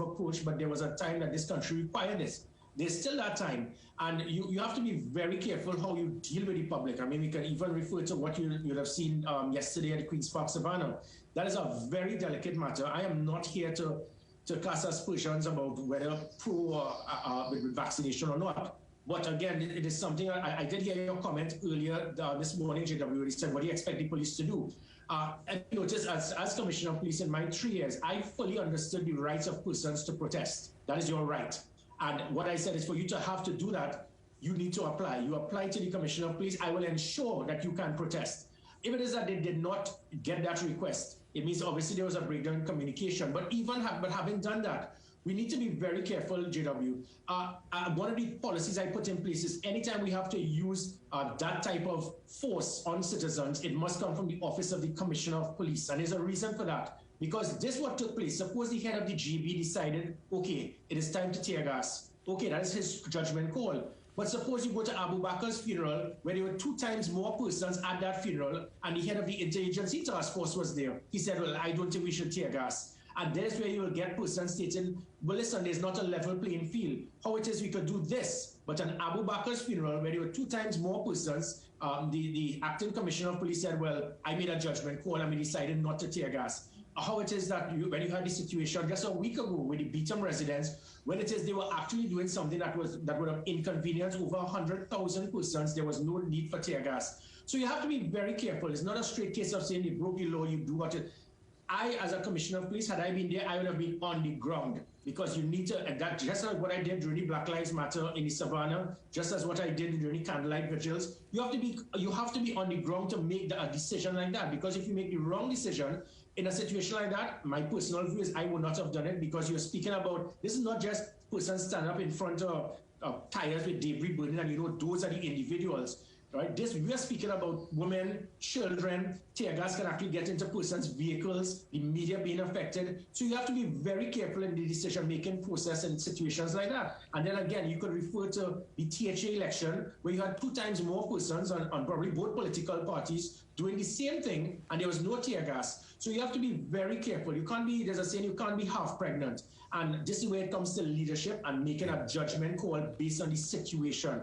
approach, but there was a time that this country required this. There's still that time. And you have to be very careful how you deal with the public. I mean, we can even refer to what you'll have seen yesterday at the Queen's Park Savannah. That is a very delicate matter. I am not here to cast aspersions about whether pro with vaccination or not. But again, it is something, I did hear your comment earlier this morning, JW, you said, what do you expect the police to do? And notice, as Commissioner of Police in my 3 years, I fully understood the rights of persons to protest. That is your right. And what I said is for you to have to do that, you need to apply. You apply to the Commissioner of Police. I will ensure that you can protest. If it is that they did not get that request, it means obviously there was a breakdown in communication. But having done that, we need to be very careful, JW. One of the policies I put in place is anytime we have to use that type of force on citizens, it must come from the Office of the Commissioner of Police. And there's a reason for that. Because this is what took place. Suppose the head of the GB decided, okay, it is time to tear gas. Okay, that is his judgment call. But suppose you go to Abu Bakr's funeral, where there were 2 times more persons at that funeral, and the head of the interagency task force was there. He said, well, I don't think we should tear gas. And there's where you will get persons stating, well, listen, there's not a level playing field. How it is we could do this, but an Abu Bakr's funeral, where there were 2 times more persons, the acting commissioner of police said, well, I made a judgment call and we decided not to tear gas. How it is that when you had the situation just a week ago with the Beetham residents, when it is they were actually doing something that would have inconvenienced over 100,000 persons, there was no need for tear gas. So you have to be very careful. It's not a straight case of saying they broke the law, you do what it. I, as a commissioner of police, had I been there, I would have been on the ground, because you need to, that just like what I did during the Black Lives Matter in the Savannah, just as what I did during the candlelight vigils, you have to be on the ground to make a decision like that. Because if you make the wrong decision in a situation like that, my personal view is I would not have done it, because you're speaking about, this is not just persons standing up in front of tires with debris burning, and those are the individuals. Right? We are speaking about women, children. Tear gas can actually get into persons' vehicles, the media being affected. So you have to be very careful in the decision-making process in situations like that. And then again, you could refer to the THA election, where you had 2 times more persons on probably both political parties doing the same thing, and there was no tear gas. So you have to be very careful. You can't be, there's a saying, you can't be half pregnant. And this is where it comes to leadership and making a judgment call based on the situation.